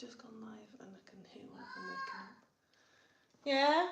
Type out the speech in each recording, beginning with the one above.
just gone live and I can hear when I'm waking up. Yeah?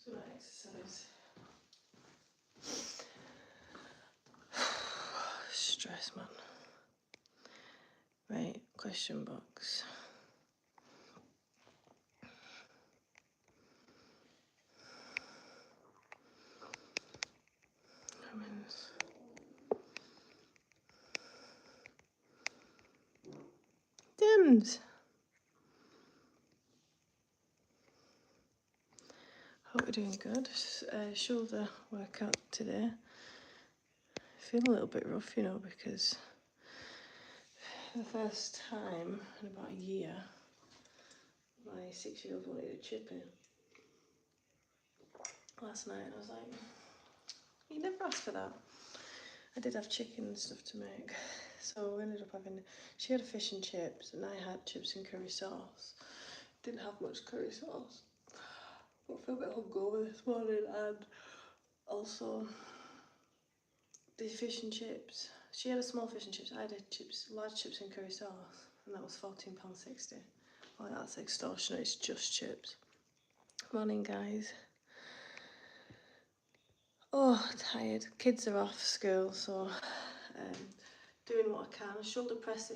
So exercise. Stress, man. Right, question box. Comments. Dims. Hope we're doing good. Shoulder workout today. I feel a little bit rough, you know, because for the first time in about a year, my 6-year-old wanted a chippy last night, and I was like, you never asked for that. I did have chicken and stuff to make, so we ended up having, she had a fish and chips, and I had chips and curry sauce. Didn't have much curry sauce, but I feel a bit hungover this morning, and also the fish and chips. She had a small fish and chips, I had large chips and curry sauce, and that was £14.60. Oh, that's extortionate, it's just chips. Morning, guys. Oh, tired. Kids are off school, so doing what I can. Shoulder press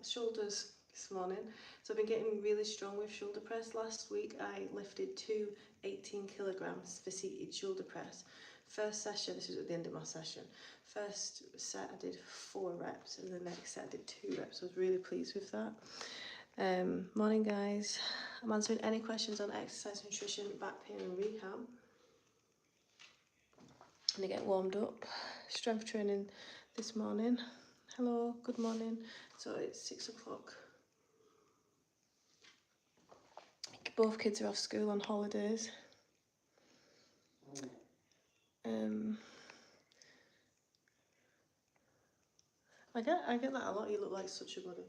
shoulders this morning. So I've been getting really strong with shoulder press. Last week I lifted 2 18 kilograms for seated shoulder press. First session, this was at the end of my session. First set I did 4 reps, and the next set I did 2 reps. I was really pleased with that. Morning, guys. I'm answering any questions on exercise, nutrition, back pain and rehab. I'm gonna get warmed up. Strength training this morning. Hello, good morning. So it's 6 o'clock. Both kids are off school on holidays. I get that a lot. You look like such a buddy.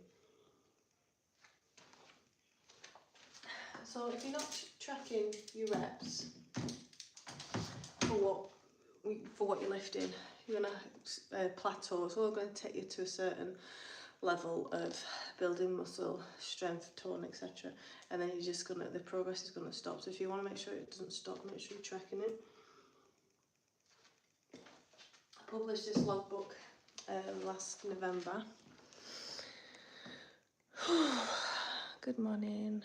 So if you're not tracking your reps for what you're lifting, you're gonna plateau. It's all going to take you to a certain level of building muscle, strength, tone, etc. And then the progress is gonna stop. So if you want to make sure it doesn't stop, make sure you're tracking it. I published this logbook last November. Good morning.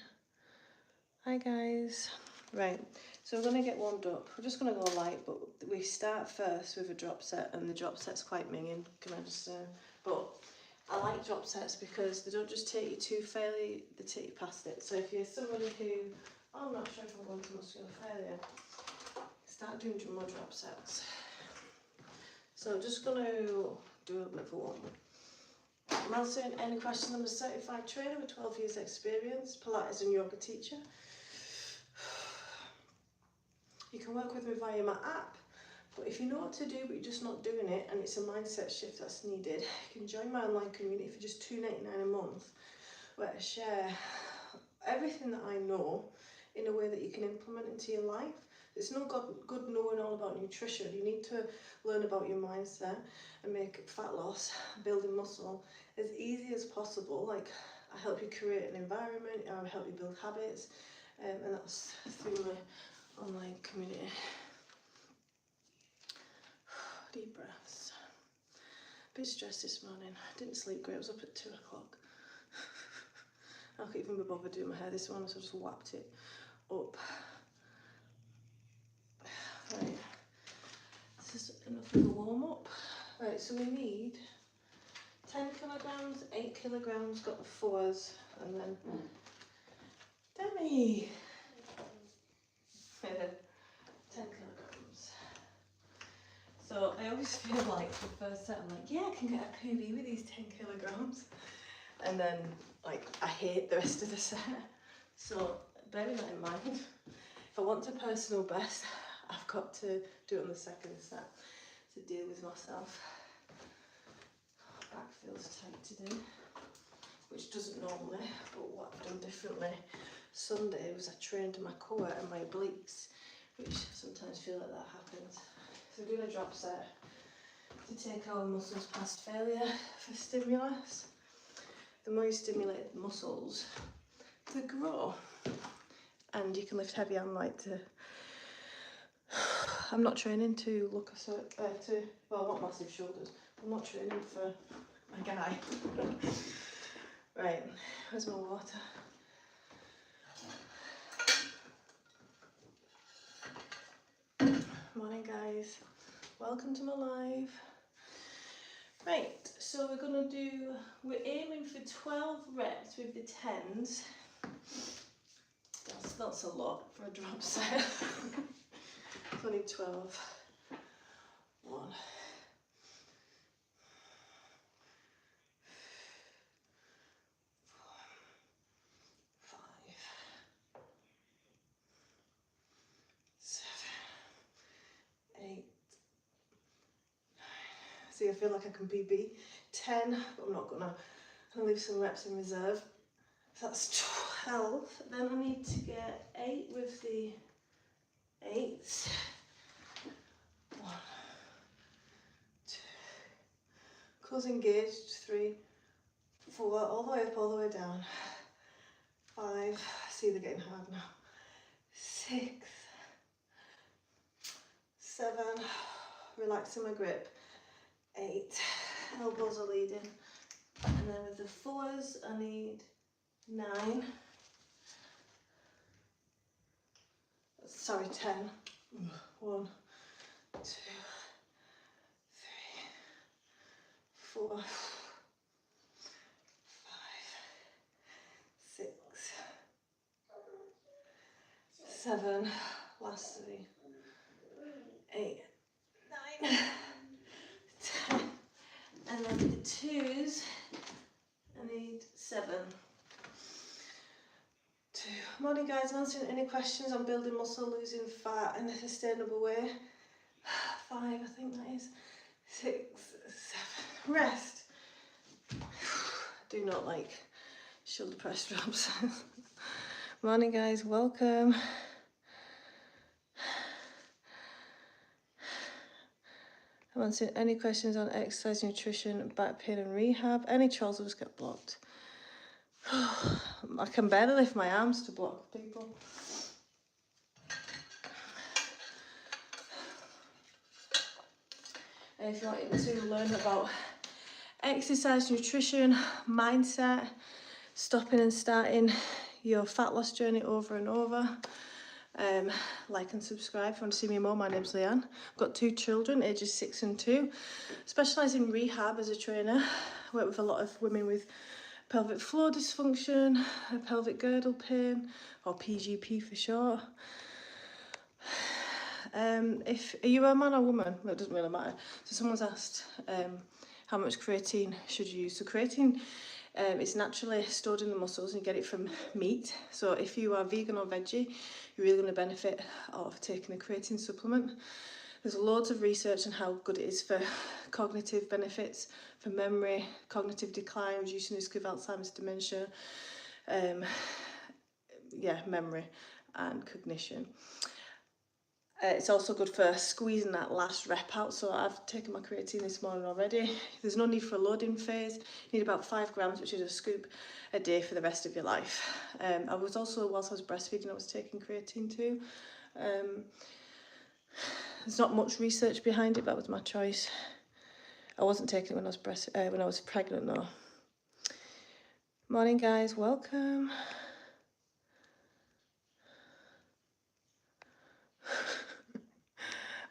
Hi guys. Right, so we're going to get warmed up. We're just going to go light, but we start first with a drop set, and the drop set's quite minging, can I just say? But I like drop sets because they don't just take you to failure, they take you past it. So if you're somebody who, I'm not sure if I'm going to muscular failure, start doing more drop sets. So I'm just going to do a bit of a warm up. I'm answering any questions. I'm a certified trainer with 12 years experience, Pilates and yoga teacher. You can work with me via my app, but if you know what to do but you're just not doing it and it's a mindset shift that's needed, you can join my online community for just $2.99 a month, where I share everything that I know in a way that you can implement into your life. It's no good knowing all about nutrition. You need to learn about your mindset and make fat loss, building muscle as easy as possible. Like, I help you create an environment, I help you build habits, and that's through my online community. Deep breaths. A bit stressed this morning. Didn't sleep great. I was up at 2 o'clock. I couldn't even be bothered doing my hair this morning, so I just whapped it up. Right, this is enough of a warm up. Right, so we need 10 kilograms, 8 kilograms, got the 4s, and then Demi! 10 kilograms. So I always feel like the first set, I'm like, yeah, I can get a PB with these 10 kilograms. And then, like, I hate the rest of the set. So bearing that in mind, if I want to personal best, I've got to do it on the second set to deal with myself. Back feels tight today, which doesn't normally, but what I've done differently Sunday was I trained my core and my obliques, which sometimes feel like that happens. So we're doing a drop set to take our muscles past failure for stimulus. The more you stimulate the muscles, they grow. And you can lift heavy. I'm not training to look well, I want massive shoulders. I'm not training for a guy. Right, where's my water? Morning guys, welcome to my live. Right, so we're aiming for 12 reps with the 10s. That's a lot for a drop set. It's only 12. 1. 4. 5. 7. 8. See, I feel like I can PB 10, but I'm not gonna. I'll leave some reps in reserve. So that's 12. Then I need to get 8 with the 8s. 1, 2. Close engaged. 3, 4. All the way up, all the way down. 5. See, they're getting hard now. 6. 7. Relaxing my grip. 8. Elbows are leading. And then with the 4s, I need 9. Sorry, 10. 1, 2, 3, 4, 5, 6, 7. Last 3. 8, 9, 10. And then with the 2s, I need 7. 2. Morning guys, I'm answering any questions on building muscle, losing fat in a sustainable way. 5, I think that is. 6, 7. Rest. I do not like shoulder press drops. Morning guys, welcome. I'm answering any questions on exercise, nutrition, back pain and rehab. Any trolls will just get blocked. I can barely lift my arms to block people. And if you wanted to learn about exercise, nutrition, mindset, stopping and starting your fat loss journey over and over, like and subscribe if you want to see me more. My name's Leanne. I've got 2 children, ages 6 and 2. Specialise in rehab as a trainer. I work with a lot of women with pelvic floor dysfunction, pelvic girdle pain, or PGP for short. Are you a man or woman? Well, it doesn't really matter. So someone's asked how much creatine should you use. So creatine is naturally stored in the muscles and you get it from meat. So if you are vegan or veggie, you're really going to benefit of taking a creatine supplement. There's loads of research on how good it is for cognitive benefits, for memory, cognitive decline, reducing the risk of Alzheimer's, dementia, memory and cognition. It's also good for squeezing that last rep out. So I've taken my creatine this morning already. There's no need for a loading phase. You need about 5 grams, which is a scoop a day for the rest of your life. I was also, whilst I was breastfeeding, I was taking creatine too. There's not much research behind it, but that was my choice. I wasn't taking it when I was pregnant though. Morning guys, welcome.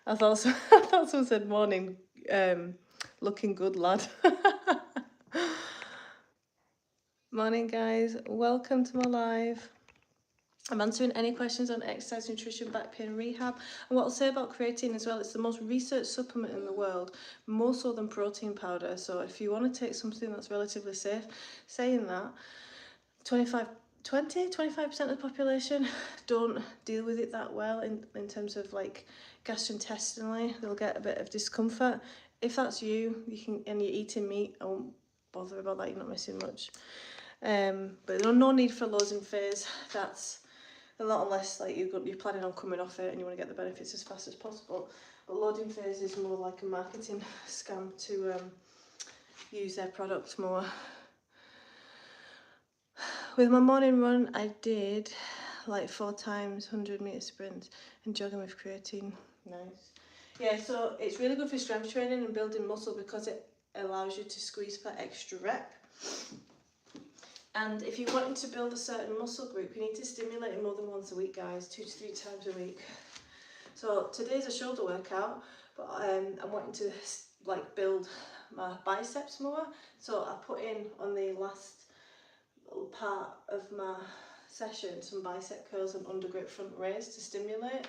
I thought someone said morning, looking good lad. Morning guys, welcome to my live. I'm answering any questions on exercise, nutrition, back pain, rehab. And what I'll say about creatine as well, it's the most researched supplement in the world, more so than protein powder. So if you want to take something that's relatively safe, saying that, 25% of the population don't deal with it that well in terms of like gastrointestinally. They'll get a bit of discomfort. If that's you, and you're eating meat, I won't bother about that, you're not missing much. But there's no need for a losing phase. That's a lot unless like you're planning on coming off it and you want to get the benefits as fast as possible. But loading phase is more like a marketing scam to use their products more. With my morning run, I did like 4 times 100-meter sprints and jogging with creatine. Nice. Yeah, so it's really good for strength training and building muscle because it allows you to squeeze for extra rep. And if you're wanting to build a certain muscle group, you need to stimulate it more than once a week, guys, 2 to 3 times a week. So today's a shoulder workout, but I'm wanting to like build my biceps more. So I put in on the last little part of my session some bicep curls and undergrip front raise to stimulate.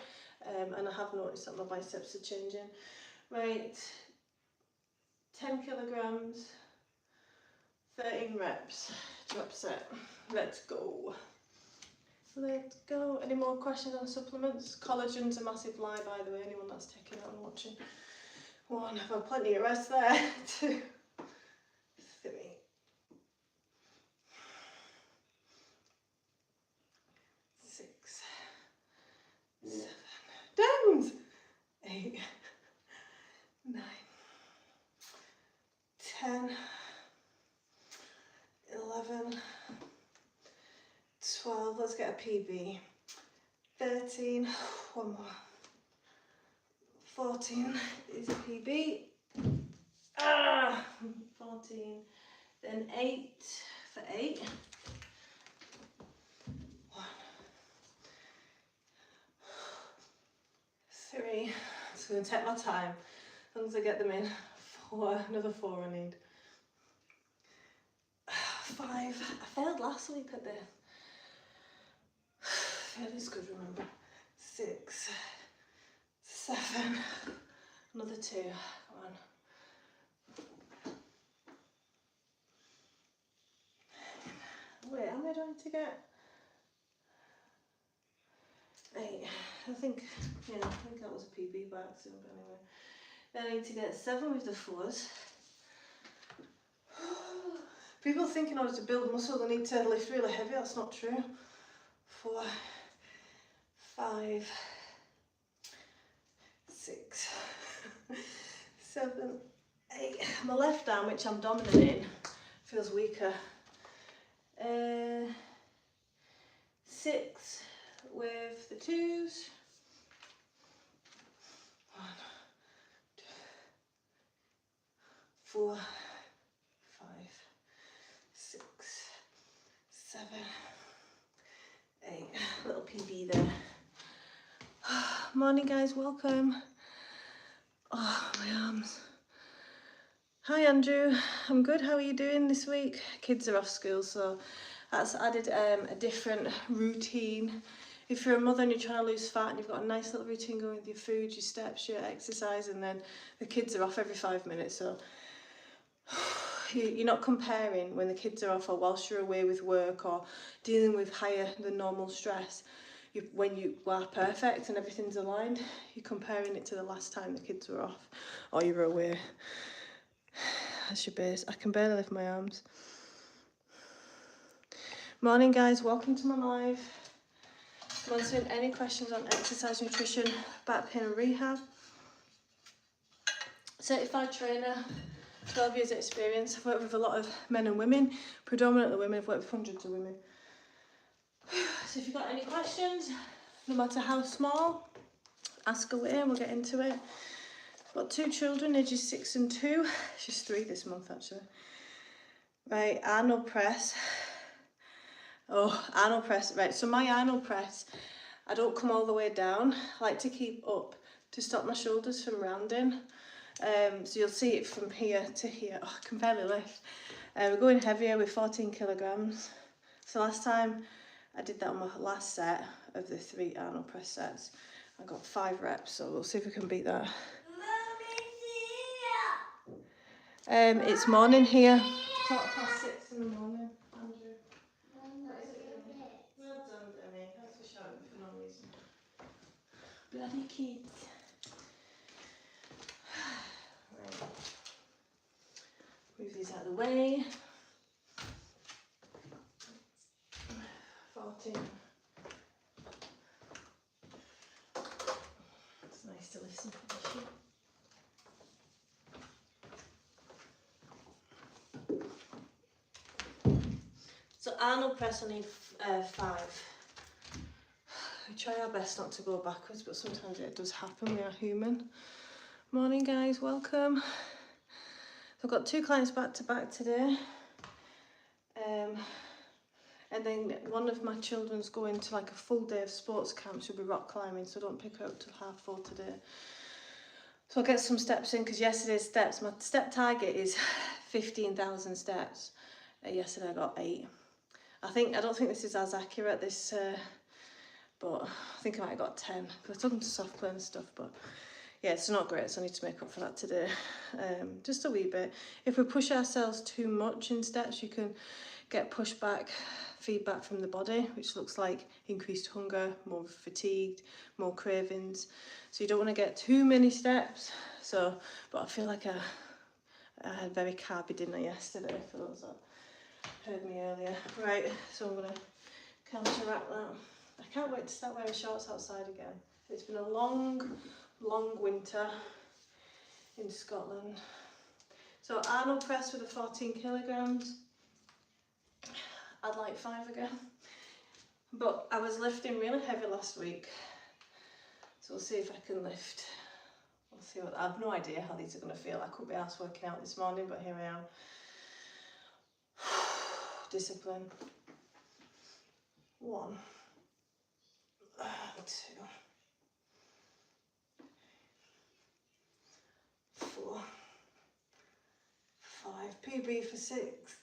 And I have noticed that my biceps are changing. Right, 10 kilograms. 13 reps, drop set. Let's go. Let's go. Any more questions on supplements? Collagen's a massive lie, by the way, anyone that's taking it and watching. 1, I've had plenty of rest there. 2, 3, 6, 7, downs. 8, 9, 10, 11, 12, let's get a PB. 13, one more. 14 is a PB. 14. Then 8 for 8. 1, 3. Just going to take my time. As long as I get them in. 4, another 4 I need. 5. I failed last week at this. That is good, remember. 6, 7, another 2. Come on. Wait, how am I trying to get? 8. I think that was a PB by accident, but anyway. Then I need to get 7 with the 4s. People think in order to build muscle they need to lift really heavy. That's not true. 4, 5, 6, 7, 8. My left arm, which I'm dominant in, feels weaker. 6 with the 2s. 1, 2, 4, 5, 6, 7, 8. Little PB there. Morning guys, welcome. Oh, my arms. Hi Andrew, I'm good. How are you doing this week? Kids are off school, so that's added a different routine. If you're a mother and you're trying to lose fat and you've got a nice little routine going with your food, your steps, your exercise, and then the kids are off every 5 minutes, so you're not comparing when the kids are off or whilst you're away with work or dealing with higher than normal stress. When you are perfect and everything's aligned, you're comparing it to the last time the kids were off or you were away. That's your base. I can barely lift my arms. Morning guys, welcome to my live. I'm answering any questions on exercise, nutrition, back pain and rehab. Certified trainer, 12 years experience. I've worked with a lot of men and women, predominantly women. I've worked with hundreds of women. So if you've got any questions, no matter how small, ask away and we'll get into it. I've got 2 children, ages 6 and 2. She's 3 this month actually. Right, Arnold press. Oh, Arnold press. Right, so my Arnold press, I don't come all the way down. I like to keep up to stop my shoulders from rounding. So you'll see it from here to here. Oh, I can barely lift. We're going heavier with 14 kilograms. So last time I did that on my last set of the 3 Arnold press sets. I got 5 reps, so we'll see if we can beat that. It's morning here. 6:15 in the morning, Andrew. Well done, Demi. Thanks for shouting for no reason. Bloody kids. Right. Move these out of the way. 14. It's nice to listen to this shit. So Arnold press, I need 5. We try our best not to go backwards, but sometimes it does happen. We are human. Morning, guys. Welcome. So I've got 2 clients back to back today. And then one of my children's going to like a full day of sports camp. She'll be rock climbing, so don't pick her up till 3:30 today. So I'll get some steps in because yesterday's steps, my step target is 15,000 steps. Yesterday I got 8. I don't think this is as accurate, this, but I think I might have got 10 because I took them to soft play and stuff, but yeah, it's not great, so I need to make up for that today. Just a wee bit. If we push ourselves too much in steps, you can get pushback, feedback from the body, which looks like increased hunger, more fatigued, more cravings. So you don't want to get too many steps. So, but I feel like I had a very carby dinner yesterday for those that heard me earlier. Right, so I'm going to counteract that. I can't wait to start wearing shorts outside again. It's been a long winter in Scotland. So Arnold press with the 14 kilograms. I'd like 5 again. But I was lifting really heavy last week. So we'll see if I can lift. We'll see what, I have no idea how these are going to feel. I could be arsed working out this morning, but here I am. Discipline. 1, 2, 4, 5. PB for 6.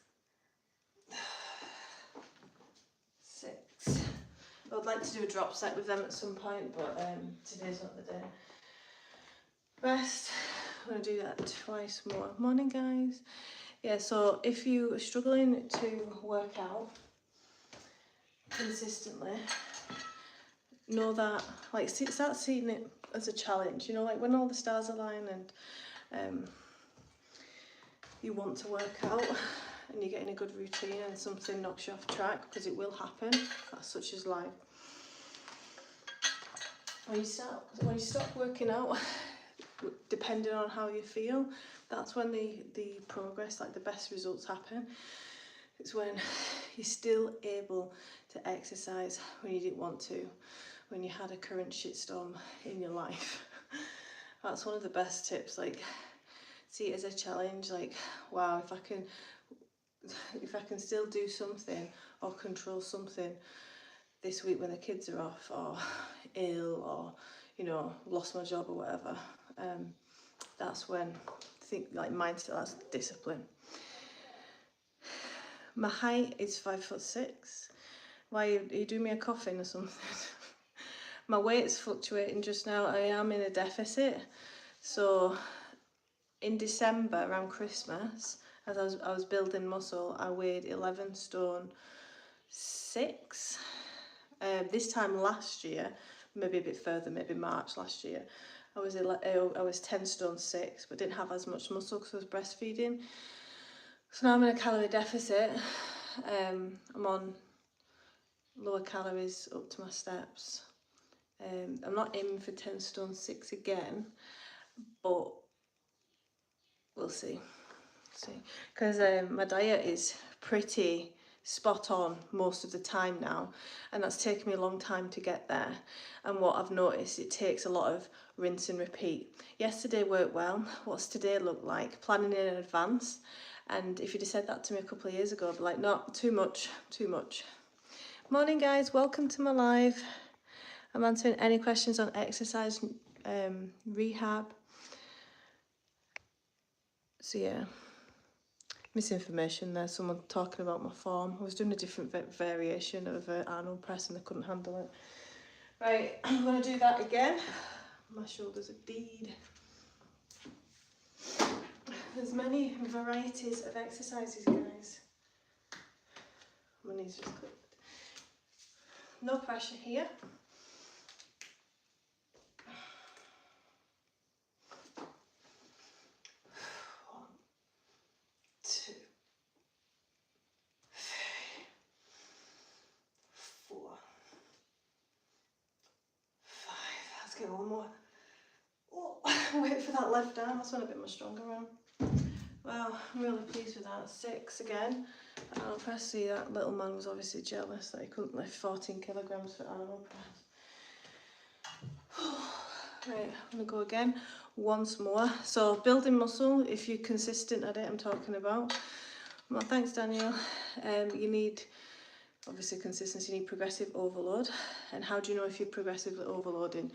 6. I would like to do a drop set with them at some point, but today's not the day. Rest. I'm going to do that twice more. Morning, guys. Yeah, so if you are struggling to work out consistently, know that, like, start seeing it as a challenge, you know, like when all the stars align and you want to work out and you're getting a good routine and something knocks you off track, because it will happen. That's such as life. When you stop working out, depending on how you feel, that's when the progress, like the best results happen. It's when you're still able to exercise when you didn't want to, when you had a current shitstorm in your life. That's one of the best tips. Like, see it as a challenge. Like, wow, if I can still do something or control something this week when the kids are off or ill or, you know, lost my job or whatever, that's when like mindset, that's discipline. My height is 5'6". Why are you doing me a coffin or something? My weight's fluctuating just now. I am in a deficit. So in December around Christmas, as I was building muscle, I weighed 11 stone 6. This time last year, maybe a bit further, maybe March last year, I was 10 stone 6, but didn't have as much muscle because I was breastfeeding. So now I'm in a calorie deficit. I'm on lower calories up to my steps. I'm not aiming for 10 stone 6 again, but we'll see. Because my diet is pretty spot on most of the time now, and that's taken me a long time to get there. And what I've noticed, it takes a lot of rinse and repeat. Yesterday worked well. What's today look like? Planning in advance. And if you'd have said that to me a couple of years ago, I'd be like, no, too much. Morning guys, welcome to my live. I'm answering any questions on exercise rehab. So yeah, misinformation there, someone talking about my form. I was doing a different variation of Arnold press and I couldn't handle it. Right, I'm going to do that again. My shoulders are dead. There's many varieties of exercises, guys. My knees just clicked. No pressure here. Get one more. Oh, wait for that left arm. That's one a bit more stronger arm. Wow, I'm really pleased with that. 6 again. Arnold press. See, that little man was obviously jealous that he couldn't lift 14 kilograms for Arnold press. Right, I'm gonna go again once more. So building muscle, if you're consistent at it, I'm talking about. Well, thanks, Daniel. You need obviously consistency. You need progressive overload. And how do you know if you're progressively overloading?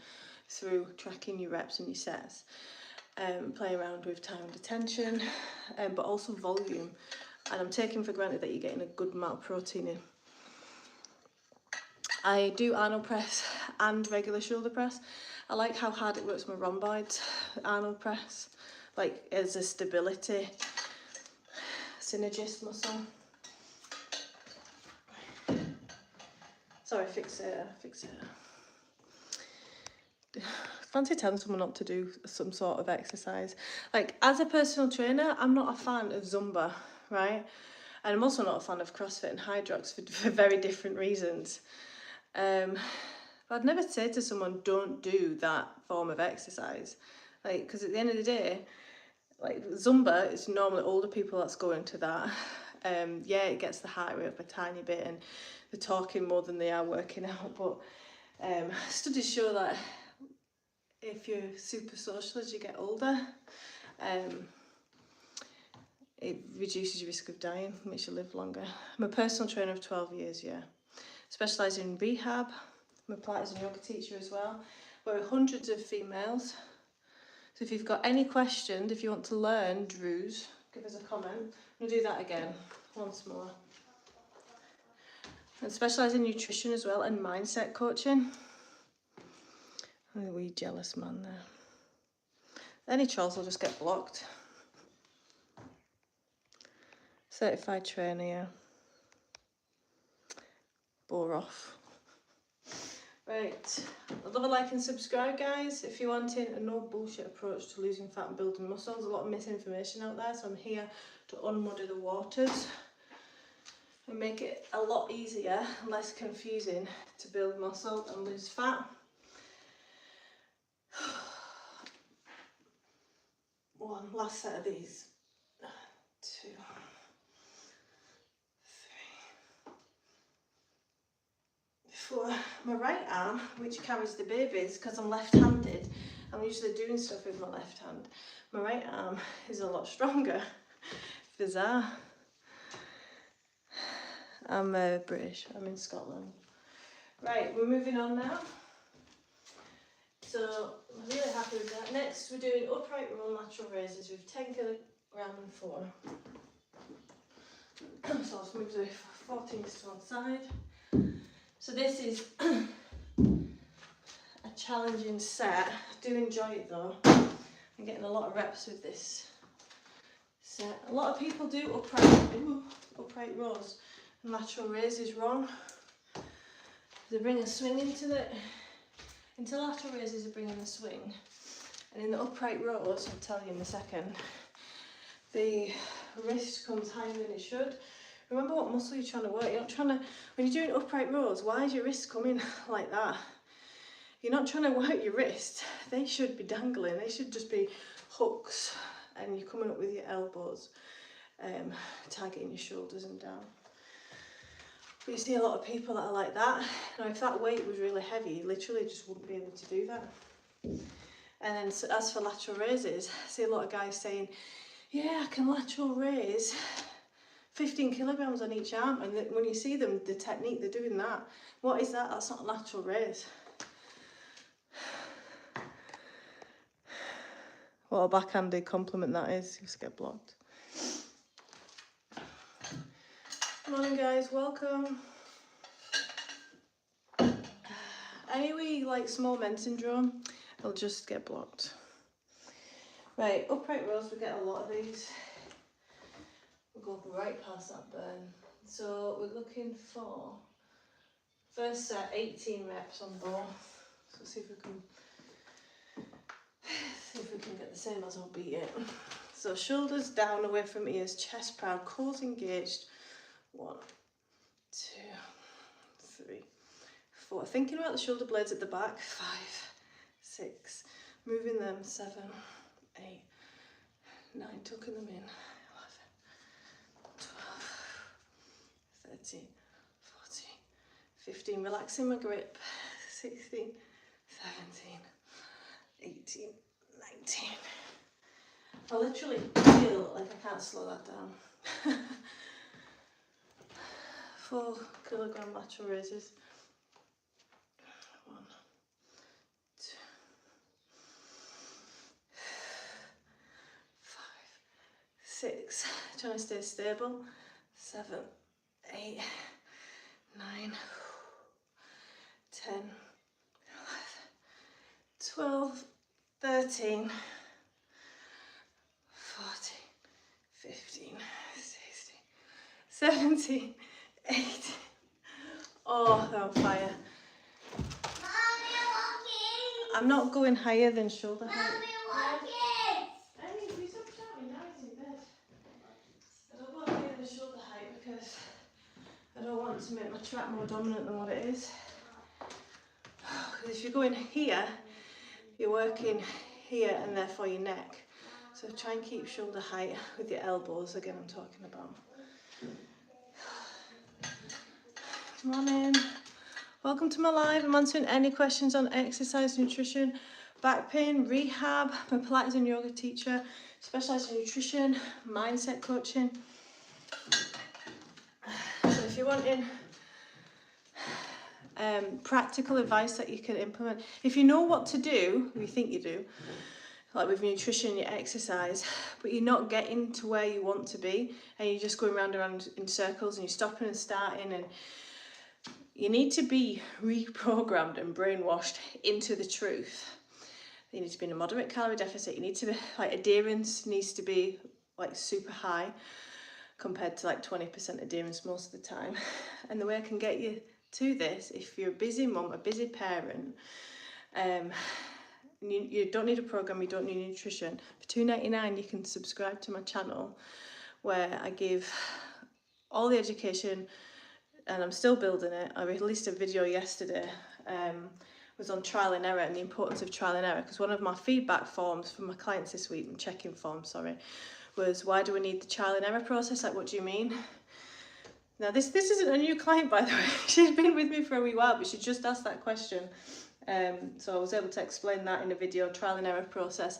Through tracking your reps and your sets, play around with time and attention, but also volume. And I'm taking for granted that you're getting a good amount of protein in. I do Arnold press and regular shoulder press. I like how hard it works my rhomboids, Arnold press, like as a stability synergist muscle. Sorry, fixator. Fancy telling someone not to do some sort of exercise. Like, as a personal trainer, I'm not a fan of Zumba, right? And I'm also not a fan of CrossFit and Hydrox for very different reasons. But I'd never say to someone, don't do that form of exercise. Like, because at the end of the day, like Zumba, it's normally older people that's going to that. Yeah, it gets the heart rate up a tiny bit and they're talking more than they are working out. But studies show that if you're super social as you get older, it reduces your risk of dying, makes you live longer. I'm a personal trainer of 12 years, yeah. Specialise in rehab. I'm a Pilates and yoga teacher as well. We're hundreds of females. So if you've got any questions, if you want to learn Drews, give us a comment. We'll do that again, once more. And specialise in nutrition as well and mindset coaching. A wee jealous man there. Any trolls will just get blocked. Certified trainer, yeah. Bore off. Right, I'd love a like and subscribe, guys. If you're wanting a no bullshit approach to losing fat and building muscle, there's a lot of misinformation out there, so I'm here to unmuddy the waters and make it a lot easier and less confusing to build muscle and lose fat. One last set of these. 2, 3. For my right arm, which carries the babies, because I'm left-handed, I'm usually doing stuff with my left hand. My right arm is a lot stronger. Bizarre. I'm British, I'm in Scotland. Right, we're moving on now. So I'm really happy with that. Next we're doing upright row lateral raises with 10 kilogram and 4. So I'll move the 14s to one side. So this is a challenging set. I do enjoy it though. I'm getting a lot of reps with this set. A lot of people do upright rows and lateral raises wrong. They bring a swing into it. Into lateral raises, they bring in a swing. And in the upright rows, I'll tell you in a second, the wrist comes higher than it should. Remember what muscle you're trying to work. You're not trying to, when you're doing upright rows, why is your wrist coming like that? You're not trying to work your wrist. They should be dangling. They should just be hooks, and you're coming up with your elbows, targeting your shoulders and down. But you see a lot of people that are like that. Now, if that weight was really heavy, you literally just wouldn't be able to do that. And then so as for lateral raises, I see a lot of guys saying, yeah, I can lateral raise 15 kilograms on each arm. And when you see them, the technique, they're doing that. What is that? That's not a lateral raise. What a backhanded compliment that is. You just get blocked. Morning guys, welcome. Anyway, like small men syndrome, it'll just get blocked. Right, upright rows, we get a lot of these. We'll go right past that burn. So we're looking for, first set, 18 reps on both. So see if we can get the same as I'll beat it. So shoulders down, away from ears, chest proud, cores engaged. 1, 2, 3, 4. Thinking about the shoulder blades at the back. 5, 6. Moving them. 7, 8, 9. Tucking them in. 11, 12, 13, 14, 15. Relaxing my grip. 16, 17, 18, 19. I literally feel like I can't slow that down. 4 kilogram lateral raises. 1, 2, 5, 6. Trying to stay stable. 7, 8, 9, 10, 11, 12, 13, 14, 15, 16, 17, 18. Oh, they're on fire. I'm not going higher than shoulder height. Amy, please stop shouting. Now he's in bed. I don't go higher than shoulder height because I don't want to make my trap more dominant than what it is. Because if you're going here, you're working here and therefore your neck. So try and keep shoulder height with your elbows, again I'm talking about. Good morning. Welcome to my live. I'm answering any questions on exercise, nutrition, back pain, rehab. I'm a Pilates and yoga teacher, specialise in nutrition, mindset coaching. So if you're wanting practical advice that you can implement, if you know what to do, you think you do, like with your nutrition, your exercise, but you're not getting to where you want to be and you're just going round and round in circles and you're stopping and starting, and you need to be reprogrammed and brainwashed into the truth. You need to be in a moderate calorie deficit. You need to be, like, adherence needs to be like super high compared to like 20% adherence most of the time. And the way I can get you to this, if you're a busy mum, a busy parent, you don't need a program, you don't need nutrition. For $2.99 you can subscribe to my channel where I give all the education, and I'm still building it. I released a video yesterday, was on trial and error and the importance of trial and error, because one of my feedback forms from my clients this week, check-in forms, sorry, was why do we need the trial and error process? Like, what do you mean? Now this isn't a new client, by the way. She's been with me for a wee while, but she just asked that question. So I was able to explain that in a video, trial and error process.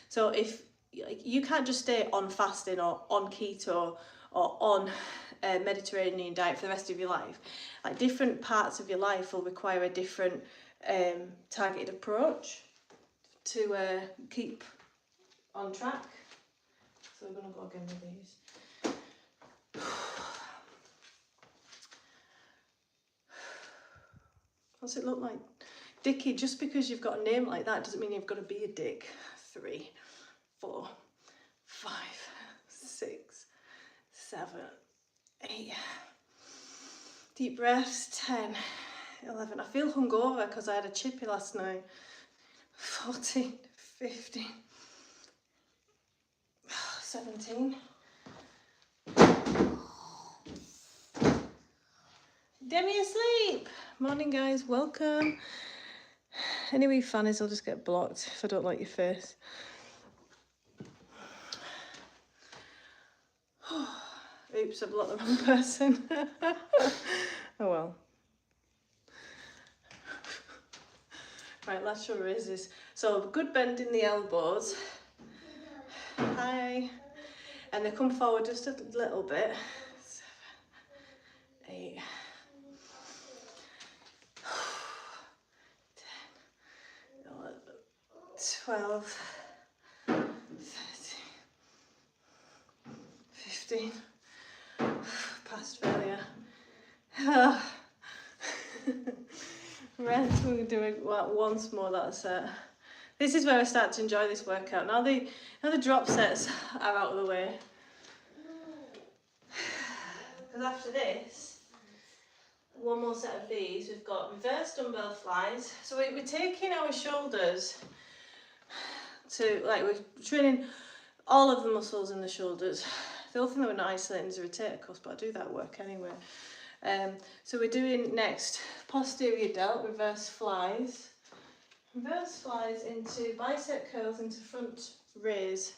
So if you can't just stay on fasting or on keto or on a Mediterranean diet for the rest of your life, like different parts of your life will require a different targeted approach to keep on track. So we're going to go again with these. What's it look like? Dicky, just because you've got a name like that doesn't mean you've got to be a dick. 3, 4, 5, 6, 7, 8. Deep breaths. 10, 11. I feel hungover because I had a chippy last night. 14, 15, 17, Demi asleep. Morning guys, welcome. Any wee fannies will just get blocked if I don't like your face. Oops, I've blocked the wrong person. Oh well. Right, lateral raises. So good bend in the elbows. Hi. And they come forward just a little bit. 7, 8, 10, 11, 12, 13, 15. Past failure. Rest, we're doing once more that set. This is where I start to enjoy this workout. Now the drop sets are out of the way. Because after this, one more set of these, we've got reverse dumbbell flies. So we're taking our shoulders to, like, we're training all of the muscles in the shoulders. The only thing that we're not isolating is the rotator cuff, but I do that work anyway. So we're doing next posterior delt, reverse flies. Reverse flies into bicep curls into front raise.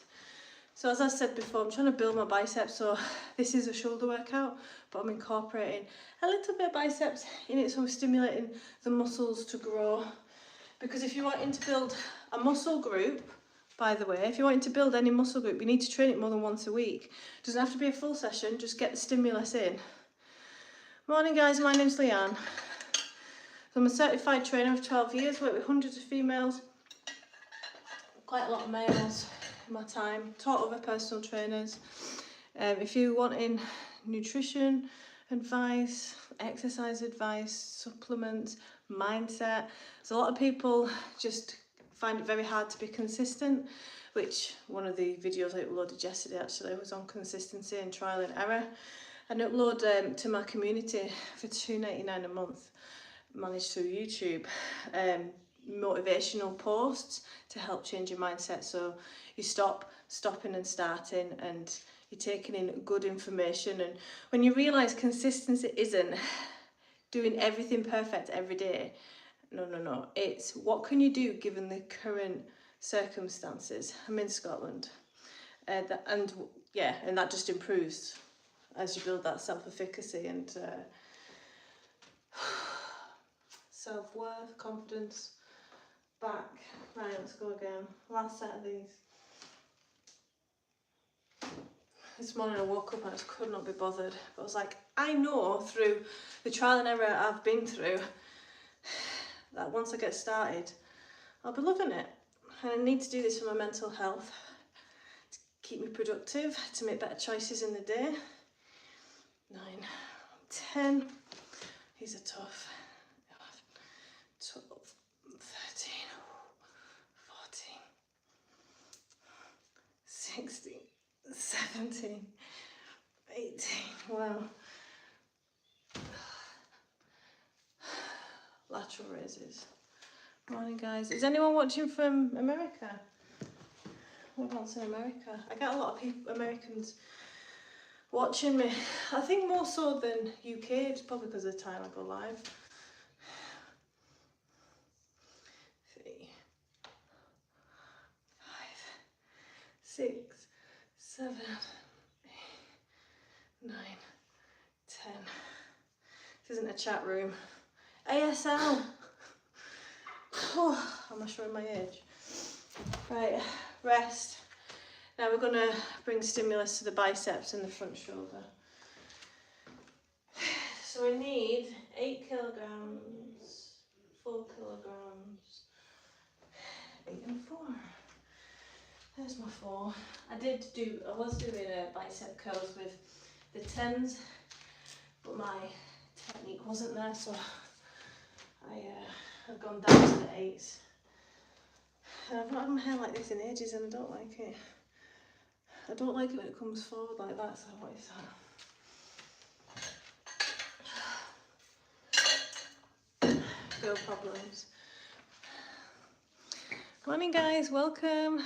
So as I said before, I'm trying to build my biceps, so this is a shoulder workout, but I'm incorporating a little bit of biceps in it, so I'm stimulating the muscles to grow. Because if you're wanting to build a muscle group, by the way, if you're wanting to build any muscle group, you need to train it more than once a week. It doesn't have to be a full session, just get the stimulus in. Morning guys, my name's Leanne. So I'm a certified trainer of 12 years, work with hundreds of females, quite a lot of males in my time, taught other personal trainers. If you're wanting nutrition advice, exercise advice, supplements, mindset, so a lot of people just find it very hard to be consistent, which one of the videos I uploaded yesterday actually was on consistency and trial and error. And upload to my community for $2.99 a month, managed through YouTube, motivational posts to help change your mindset. So you stopping and starting, and you're taking in good information. And when you realise consistency isn't doing everything perfect every day, no, it's what can you do given the current circumstances. I'm in Scotland, and that just improves as you build that self-efficacy and self-worth, confidence, back. Right, let's go again. Last set of these. This morning I woke up and I just could not be bothered. But I was like, I know through the trial and error I've been through that once I get started, I'll be loving it. And I need to do this for my mental health, to keep me productive, to make better choices in the day. 9, 10, these are tough. 11, 12, 13, 14, 16, 17, 18, wow. Lateral raises. Morning guys. Is anyone watching from America? What else in America? I get a lot of people, Americans, watching me. I think more so than UK, it's probably because of the time I go live. 3, 5, 6, 7, 8, 9, 10. This isn't a chat room. ASL. Oh, am I showing my age? Right, rest. Now we're going to bring stimulus to the biceps and the front shoulder. So we need 8 kilograms, 4 kilograms, 8 and 4. There's my 4. I was doing bicep curls with the 10s, but my technique wasn't there, so I've gone down to the 8s. And I've not had my hair like this in ages and I don't like it. I don't like it when it comes forward like that, so what is that? Girl problems. Morning guys, welcome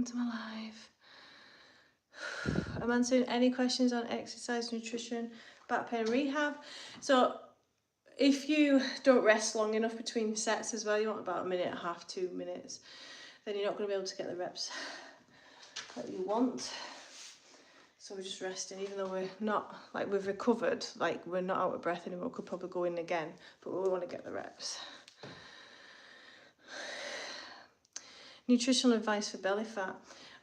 to my live. I'm answering any questions on exercise, nutrition, back pain, rehab. So if you don't rest long enough between sets as well, you want about 1.5 minutes, 2 minutes, then you're not going to be able to get the reps that you want. So we're just resting, even though we're not, like, we've recovered, like we're not out of breath anymore, could probably go in again, but we want to get the reps. Nutritional advice for belly fat.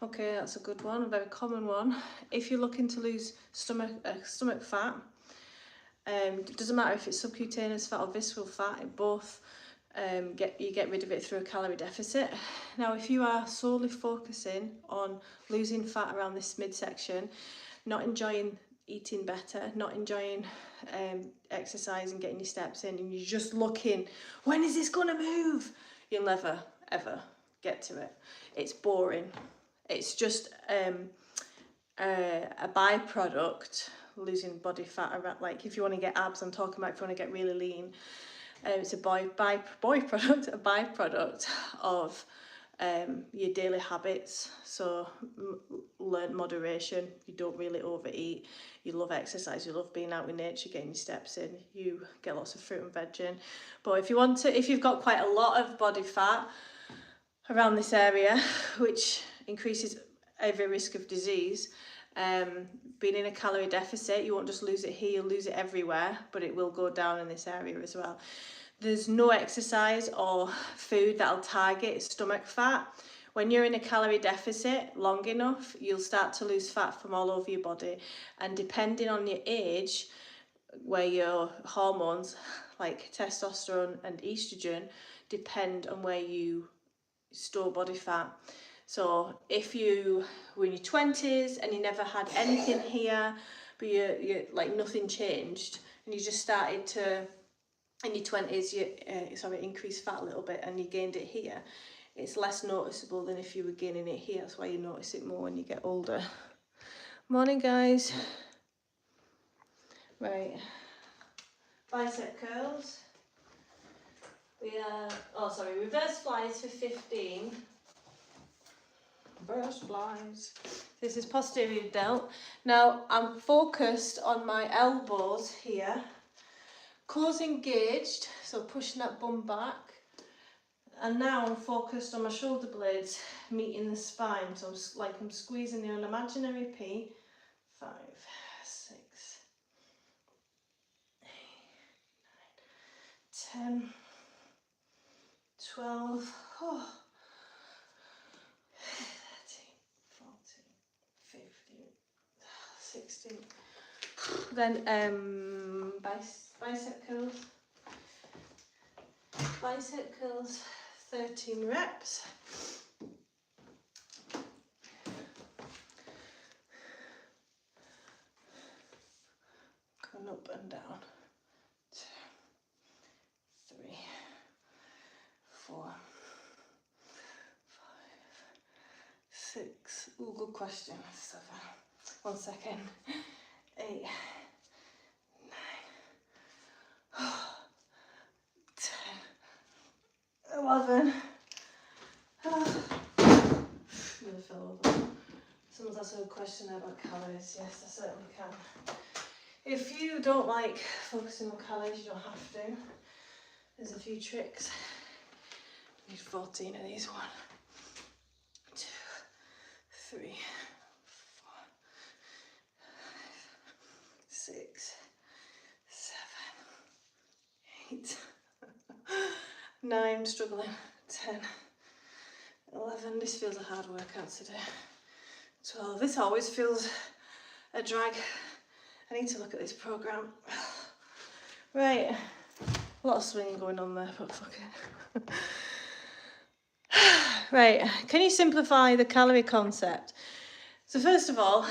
Okay, that's a good one, a very common one. If you're looking to lose stomach fat, it doesn't matter if it's subcutaneous fat or visceral fat, both you get rid of it through a calorie deficit. Now, if you are solely focusing on losing fat around this midsection, not enjoying eating better, not enjoying exercise and getting your steps in, and you're just looking, when is this going to move? You'll never, ever get to it. It's boring. It's just a byproduct, losing body fat around, like if you want to get abs, I'm talking about if you want to get really lean. It's a byproduct of your daily habits. So learn moderation. You don't really overeat. You love exercise. You love being out in nature, getting your steps in. You get lots of fruit and veg in. But if you've got quite a lot of body fat around this area, which increases every risk of disease, being in a calorie deficit, you won't just lose it here, you'll lose it everywhere, but it will go down in this area as well. There's no exercise or food that'll target stomach fat. When you're in a calorie deficit long enough, you'll start to lose fat from all over your body, and depending on your age, where your hormones like testosterone and estrogen depend on where you store body fat. So if you were in your 20s and you never had anything here, but you like nothing changed, and you just started to, in your 20s, increase fat a little bit and you gained it here, it's less noticeable than if you were gaining it here. That's why you notice it more when you get older. Morning, guys. Right. Bicep curls. Reverse flies for 15. Reverse flies. This is posterior delt. Now I'm focused on my elbows here. Core's engaged, so pushing that bum back. And now I'm focused on my shoulder blades meeting the spine. So I'm squeezing the unimaginary P. 5, 6, 8, 9, 10, 12. 16. Then bicep curls. Bicep curls, 13 reps. Going up and down. 2, 3, 4, 5, 6. Ooh, good question. 7. 1 second. 8, 9, 10, 11. Nearly fell over. Someone's asked a question about calories. Yes, I certainly can. If you don't like focusing on calories, you don't have to. There's a few tricks. I need 14 of these. 1, 2, 3, 4, 6, 7, 8, 9, struggling, 10, 11, this feels a hard workout today, 12, this always feels a drag. I need to look at this programme. Right, a lot of swinging going on there, but fuck it. Right, can you simplify the calorie concept? So first of all,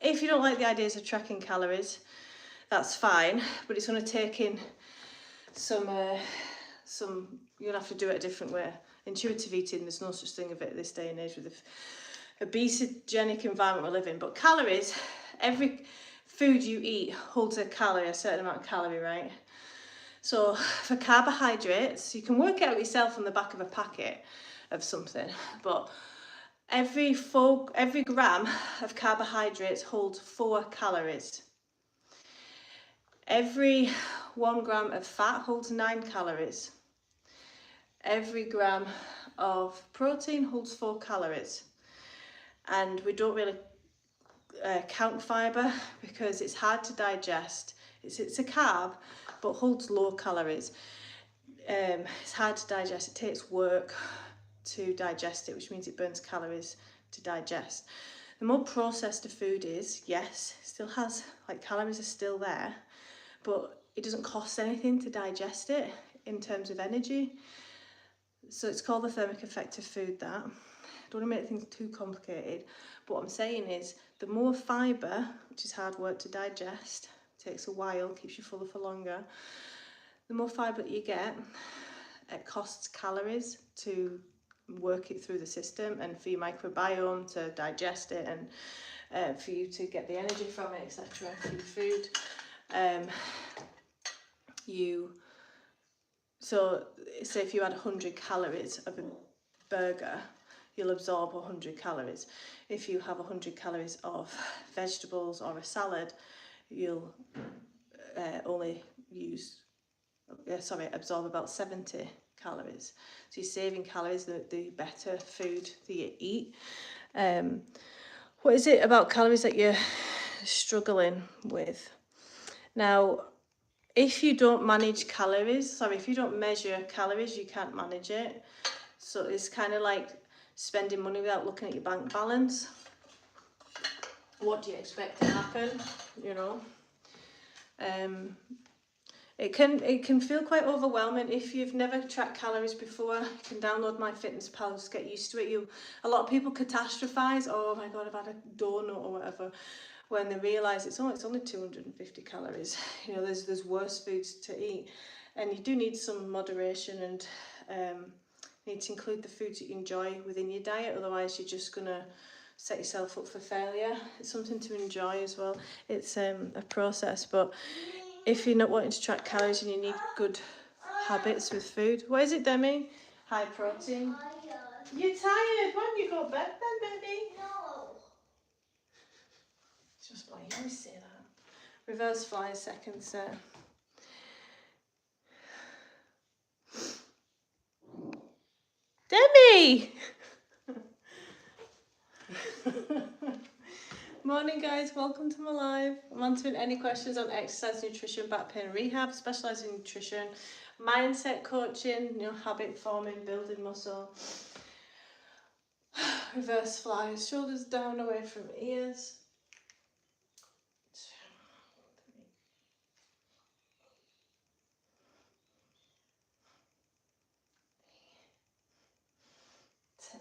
if you don't like the ideas of tracking calories, that's fine, but it's going to take in some you'll have to do it a different way. Intuitive eating, there's no such thing of it this day and age with the obesogenic environment we live in. But calories, every food you eat holds a certain amount of calorie, right? So for carbohydrates, you can work it out yourself on the back of a packet of something, but every gram of carbohydrates holds 4 calories. Every 1 gram of fat holds 9 calories. Every gram of protein holds 4 calories. And we don't really count fibre because it's hard to digest. It's a carb, but holds low calories. It's hard to digest. It takes work to digest it, which means it burns calories to digest. The more processed a food is, yes, it still has, like, calories are still there, but it doesn't cost anything to digest it in terms of energy. So it's called the thermic effect of food, that. I don't want to make things too complicated, but what I'm saying is the more fibre, which is hard work to digest, takes a while, keeps you fuller for longer, the more fibre that you get, it costs calories to work it through the system and for your microbiome to digest it and for you to get the energy from it, etc. for your food. So say if you had 100 calories of a burger, you'll absorb 100 calories. If you have 100 calories of vegetables or a salad, you'll only absorb about 70 calories. So you're saving calories the better food that you eat. What is it about calories that you're struggling with? Now, if you don't manage calories, if you don't measure calories, you can't manage it. So it's kind of like spending money without looking at your bank balance. What do you expect to happen? You know, it can feel quite overwhelming if you've never tracked calories before. You can download MyFitnessPal to get used to it. A lot of people catastrophize. Oh my God, I've had a donut or whatever, when they realise it's only 250 calories. You know, there's worse foods to eat, and you do need some moderation and need to include the foods that you enjoy within your diet. Otherwise, you're just gonna set yourself up for failure. It's something to enjoy as well. It's a process, but if you're not wanting to track calories and you need good habits with food, what is it, Demi? High protein. You're tired. Why don't you go to bed then, baby? No. Just like you always say that. Reverse fly, second set. Demi! Morning guys, welcome to my live. I'm answering any questions on exercise, nutrition, back pain, rehab, specialised in nutrition, mindset coaching, habit forming, building muscle. Reverse flies, shoulders down away from ears. 10,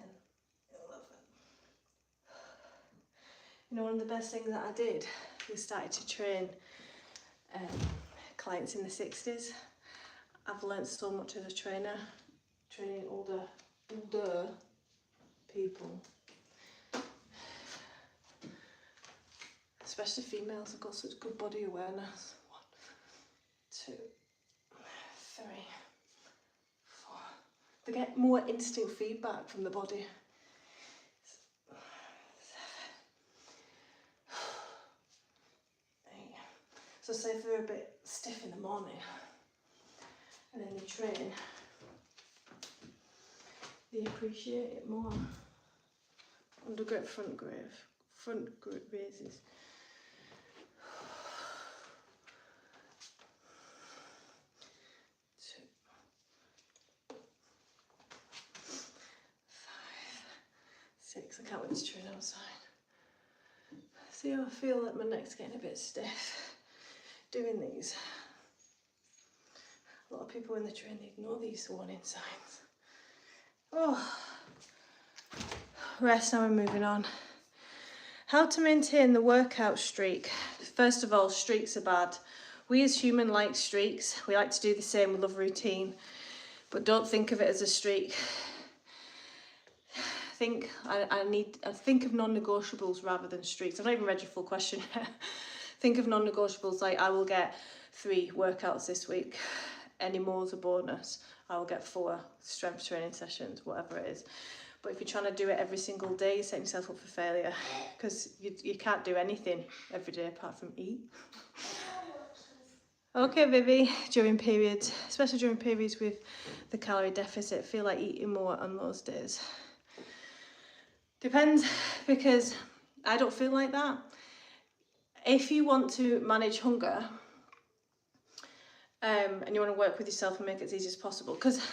11. One of the best things that I did was started to train clients in the 60s. I've learnt so much as a trainer, training older people, especially females. Have got such good body awareness. 1, 2, 3, 4. They get more instant feedback from the body. 7, 8. So say if they're a bit stiff in the morning and then you train, they appreciate it more. Under grip, front grip raises. 2, 5, 6. I can't wait to train outside. See how I feel that my neck's getting a bit stiff doing these. A lot of people when they train, they ignore these warning signs. Oh, rest. Now we're moving on. How to maintain the workout streak. First of all, streaks are bad. We as humans like streaks. We like to do the same. We love routine, but don't think of it as a streak. Think of non-negotiables rather than streaks. I've not even read your full question yet. Think of non-negotiables like I will get 3 workouts this week. Any more is a bonus. I will get 4 strength training sessions, whatever it is. But if you're trying to do it every single day, you're setting yourself up for failure, because you can't do anything every day apart from eat. Okay, Vivi, during periods, especially during periods with the calorie deficit, feel like eating more on those days. Depends, because I don't feel like that. If you want to manage hunger, and you want to work with yourself and make it as easy as possible, because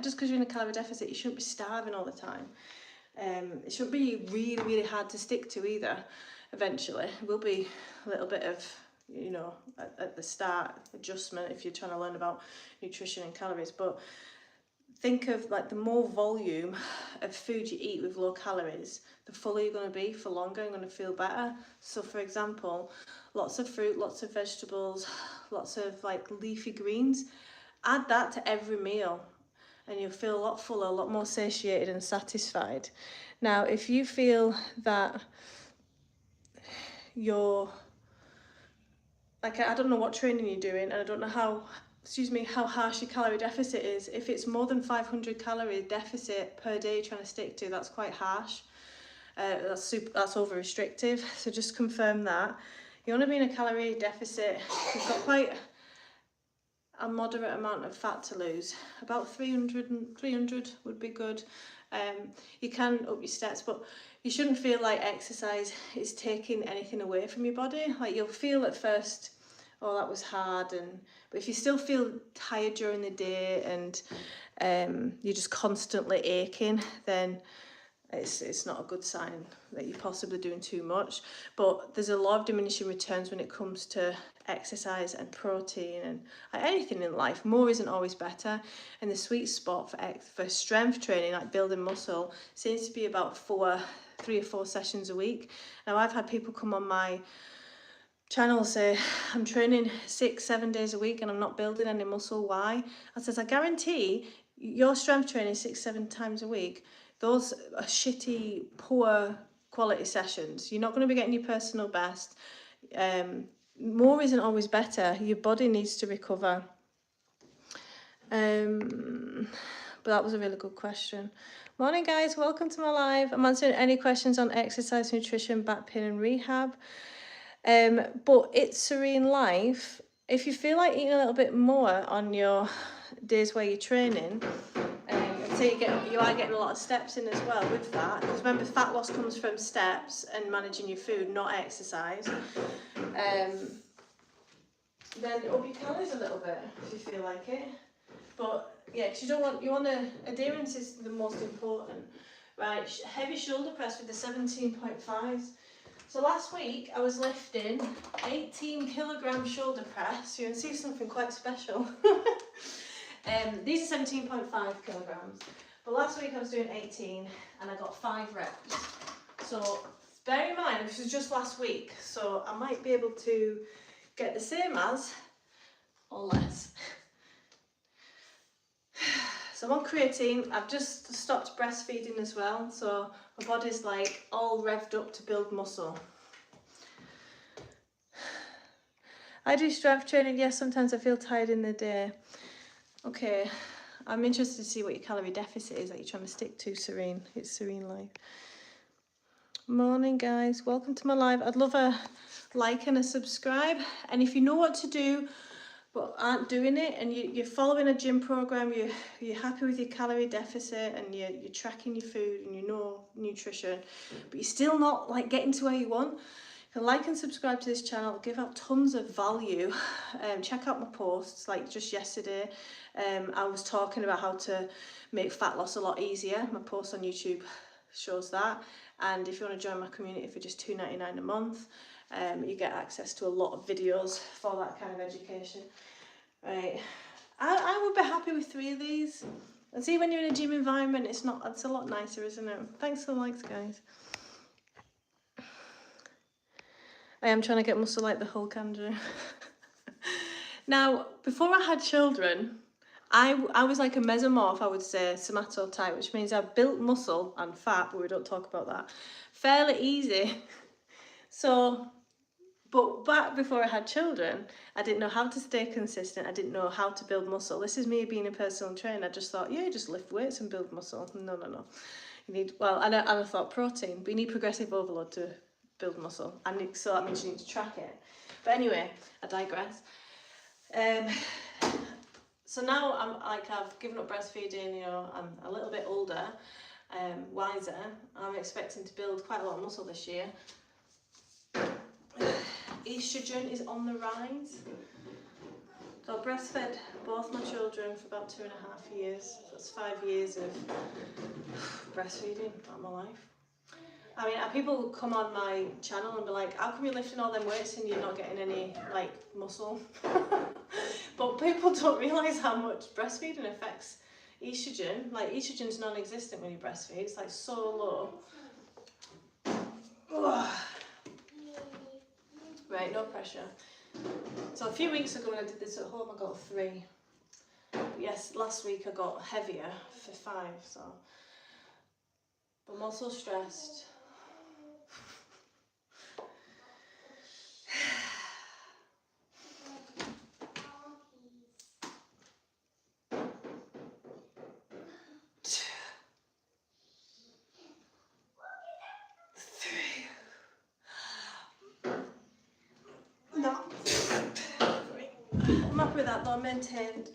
just because you're in a calorie deficit, you shouldn't be starving all the time. It shouldn't be really, really hard to stick to either. Eventually, it will be a little bit of, you know, at the start, adjustment if you're trying to learn about nutrition and calories. But think of like the more volume of food you eat with low calories, the fuller you're going to be for longer and going to feel better. So for example, lots of fruit, lots of vegetables, lots of like leafy greens, add that to every meal and you'll feel a lot fuller, a lot more satiated and satisfied. Now, if you feel that you're, like, I don't know what training you're doing, and I don't know how harsh your calorie deficit is. If it's more than 500 calorie deficit per day you're trying to stick to, that's quite harsh. That's over restrictive. So just confirm that. You want to be in a calorie deficit. You've got quite a moderate amount of fat to lose. About 300 would be good. You can up your steps, but you shouldn't feel like exercise is taking anything away from your body. Like, you'll feel at first, oh, that was hard, but if you still feel tired during the day and you're just constantly aching, then it's not a good sign that you're possibly doing too much. But there's a lot of diminishing returns when it comes to exercise and protein and anything in life. More isn't always better, and the sweet spot for strength training, like building muscle, seems to be about 3 or 4 sessions a week. Now, I've had people come on my channel say, I'm training 6-7 days a week and I'm not building any muscle. Why? I says, I guarantee your strength training 6-7 times a week, those are shitty, poor quality sessions. You're not going to be getting your personal best. More isn't always better. Your body needs to recover. But that was a really good question. Morning, guys. Welcome to my live. I'm answering any questions on exercise, nutrition, back pain and rehab. But it's Serene Life. If you feel like eating a little bit more on your days where you're training, so you are getting a lot of steps in as well with that, because remember, fat loss comes from steps and managing your food, not exercise. Then up your calories a little bit if you feel like it. But yeah, because you want adherence is the most important, right? Heavy shoulder press with the 17.5s. So last week I was lifting 18 kilogram shoulder press. You can see something quite special. These are 17.5 kilograms. But last week I was doing 18 and I got 5 reps. So bear in mind, this was just last week. So I might be able to get the same as or less. So I'm on creatine. I've just stopped breastfeeding as well. So my body's like all revved up to build muscle. I do strength training. Yes, sometimes I feel tired in the day. Okay, I'm interested to see what your calorie deficit is that you're trying to stick to, Serene. It's Serene Life. Morning, guys. Welcome to my live. I'd love a like and a subscribe. And if you know what to do but aren't doing it, and you're following a gym program, you're happy with your calorie deficit and you're tracking your food and you know nutrition, but you're still not like getting to where you want, you can like and subscribe to this channel. I'll give out tons of value. Check out my posts. Like just yesterday, I was talking about how to make fat loss a lot easier. My post on YouTube shows that. And if you want to join my community for just $2.99 a month, you get access to a lot of videos for that kind of education. Right, I would be happy with 3 of these. And see, when you're in a gym environment, it's a lot nicer, isn't it? Thanks for the likes, guys. I am trying to get muscle like the Hulk, Andrew. Now, before I had children, I was like a mesomorph, I would say, somato type, which means I built muscle and fat, but we don't talk about that, fairly easy. So, but back before I had children, I didn't know how to stay consistent. I didn't know how to build muscle. This is me being a personal trainer. I just thought, yeah, just lift weights and build muscle. No. You need, well, and I thought protein, but you need progressive overload to build muscle. So that means you need to track it. But anyway, I digress. So now I've given up breastfeeding, you know, I'm a little bit older, wiser. I'm expecting to build quite a lot of muscle this year. Estrogen is on the rise. So I breastfed both my children for about 2.5 years. That's 5 years of breastfeeding out of my life. I mean, people come on my channel and be like, how come you're lifting all them weights and you're not getting any, like, muscle? But people don't realise how much breastfeeding affects estrogen. Like, estrogen's non-existent when you breastfeed. It's, like, so low. Ugh. Right, no pressure. So a few weeks ago when I did this at home, I got 3. Yes, last week I got heavier for 5, so. But I'm also stressed. I'm happy with that though, I maintained.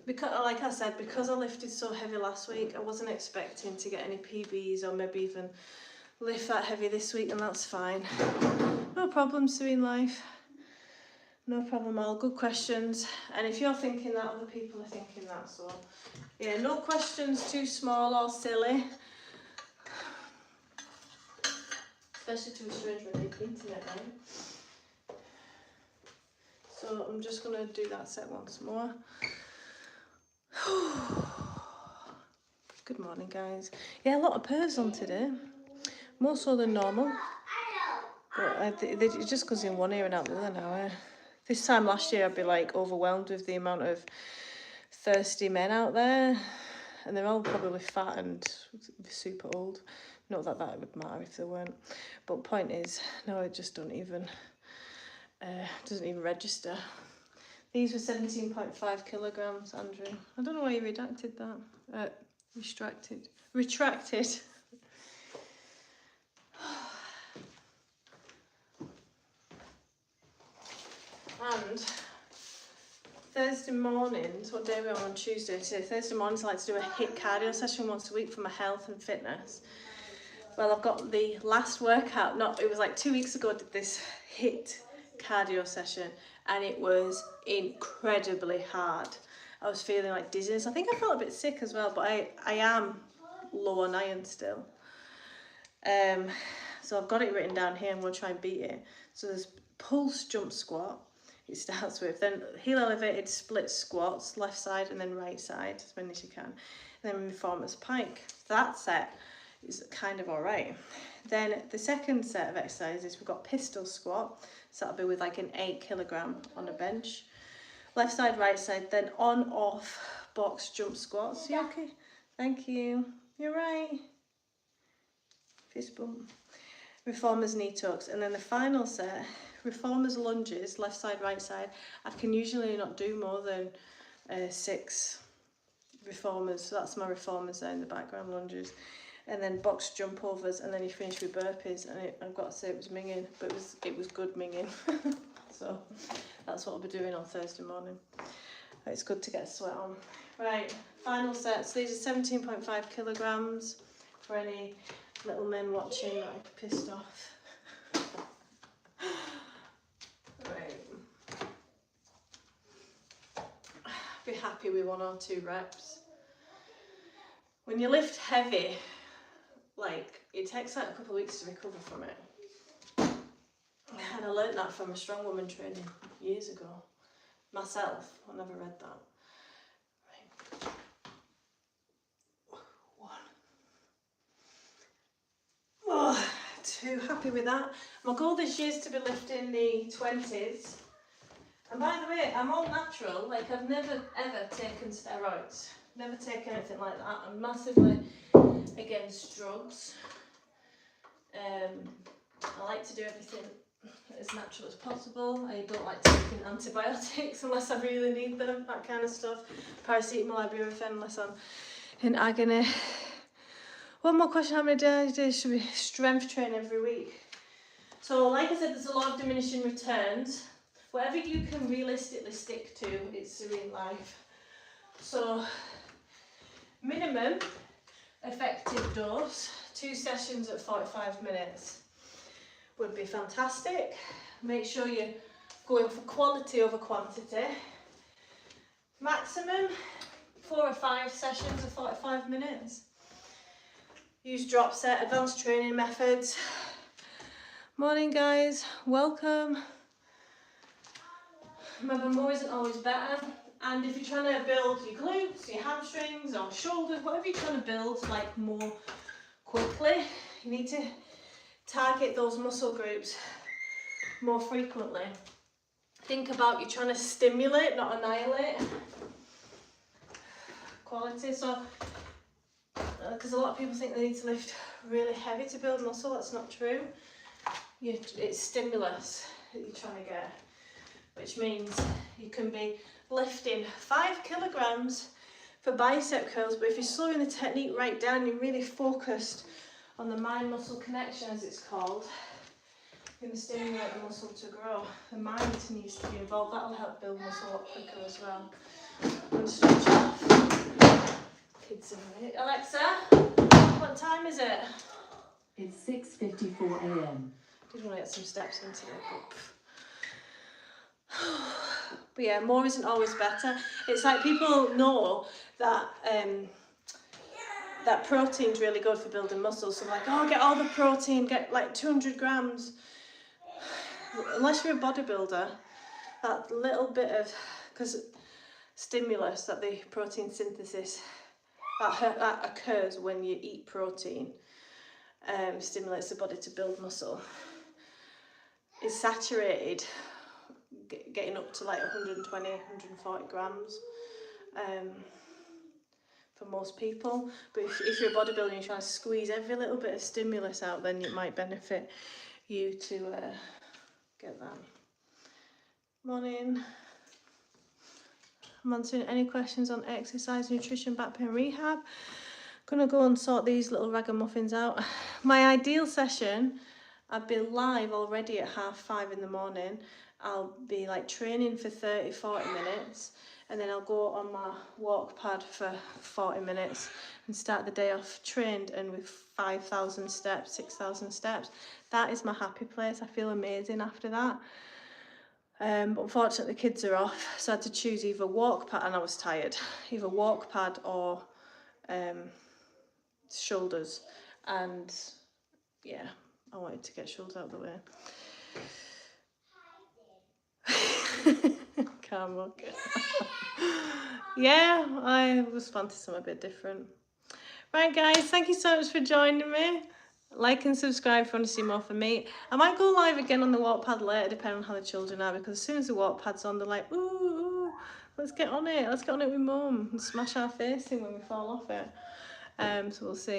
Because, like I said, because I lifted so heavy last week, I wasn't expecting to get any PBs or maybe even lift that heavy this week, and that's fine. No problems doing life. No problem, all good questions. And if you're thinking that, other people are thinking that, so yeah, no questions too small or silly. Especially to a stranger on the internet, right? So I'm just going to do that set once more. Good morning, guys. Yeah, a lot of purrs on today. More so than normal. But it just goes in one ear and out the other now. This time last year I'd be like overwhelmed with the amount of thirsty men out there. And they're all probably fat and super old. Not that that would matter if they weren't. But point is, no, it just doesn't even register. These were 17.5 kilograms, Andrew. I don't know why you redacted that. Retracted. And Thursday mornings, what day are we on Tuesday? So Thursday mornings I like to do a HIIT cardio session once a week for my health and fitness. Well, I've got the last workout, it was like 2 weeks ago I did this HIIT cardio session and it was incredibly hard. I was feeling like dizziness. I think I felt a bit sick as well, but I am low on iron still. So I've got it written down here. I'm going to try and beat it. So there's pulse jump squat. It starts with then heel elevated split squats, left side and then right side as many as you can. And then reformer's pike. That set is kind of all right. Then the second set of exercises, we've got pistol squat. So that'll be with like an 8 kilogram on a bench. Left side, right side, then on, off, box jump squats. You okay? Thank you. You're right. Fist bump. Reformers knee tucks. And then the final set, reformers lunges, left side, right side. I can usually not do more than 6 reformers. So that's my reformers there in the background, lunges. And then box jump overs, and then you finish with burpees. And I've got to say it was minging, but it was good minging. So that's what I'll be doing on Thursday morning. It's good to get a sweat on. Right, final sets. These are 17.5 kilograms for any little men watching that are pissed off. Right. Be happy with 1 or 2 reps. When you lift heavy, like, it takes like a couple of weeks to recover from it. And I learned that from a strong woman training years ago. Myself, I never read that. Right. 1. Oh, 2, happy with that. My goal this year is to be lifting the 20s. And by the way, I'm all natural, like I've never ever taken steroids. Never taken anything like that. I'm massively against drugs. I like to do everything as natural as possible. I don't like taking antibiotics unless I really need them, that kind of stuff. Paracetamol, ibuprofen unless I'm in agony. One more question, how many days should we strength train every week? So like I said, there's a lot of diminishing returns. Whatever you can realistically stick to, it's serene life. So minimum effective dose, 2 sessions at 45 minutes would be fantastic. Make sure you're going for quality over quantity. Maximum 4 or 5 sessions of 45 minutes. Use drop set, advanced training methods. Morning guys, welcome. Remember, more isn't always better. And if you're trying to build your glutes, your hamstrings or shoulders, whatever you're trying to build like more quickly, you need to target those muscle groups more frequently. Think about you're trying to stimulate, not annihilate. Quality, so because a lot of people think they need to lift really heavy to build muscle. That's not true. It's stimulus that you're trying to get, which means you can be lifting 5 kilograms for bicep curls, but if you're slowing the technique right down, you're really focused on the mind-muscle connection, as it's called, you're going to stimulate the muscle to grow. The mind needs to be involved. That'll help build muscle a lot quicker as well. I'm going to stretch off. Kids are right. Alexa, what time is it? It's 6:54 a.m. I did want to get some steps into it, but yeah, more isn't always better. It's like people know that that protein's really good for building muscles. So like, oh, get all the protein, get like 200 grams. Unless you're a bodybuilder, that little bit of stimulus, that the protein synthesis that occurs when you eat protein, stimulates the body to build muscle, is saturated, getting up to like 120, 140 grams for most people. But if you're a bodybuilder and you're trying to squeeze every little bit of stimulus out, then it might benefit you to get that. Morning. I'm answering any questions on exercise, nutrition, back pain, rehab. Gonna go and sort these little ragamuffins out. My ideal session, I'd be live already at 5:30 in the morning. I'll be like training for 30-40 minutes, and then I'll go on my walk pad for 40 minutes and start the day off trained and with 5,000 steps, 6,000 steps. That is my happy place. I feel amazing after that. But unfortunately the kids are off, so I had to choose either walk pad, and I was tired, either walk pad or shoulders, and yeah, I wanted to get shoulders out of the way. Calm, okay. Yeah, I was wanting something a bit different. Right guys, thank you so much for joining me. Like and subscribe if you want to see more from me. I might go live again on the walk pad later, depending on how the children are, because as soon as the walk pad's on, they're like, ooh, let's get on it with mum and smash our face in when we fall off it. So we'll see.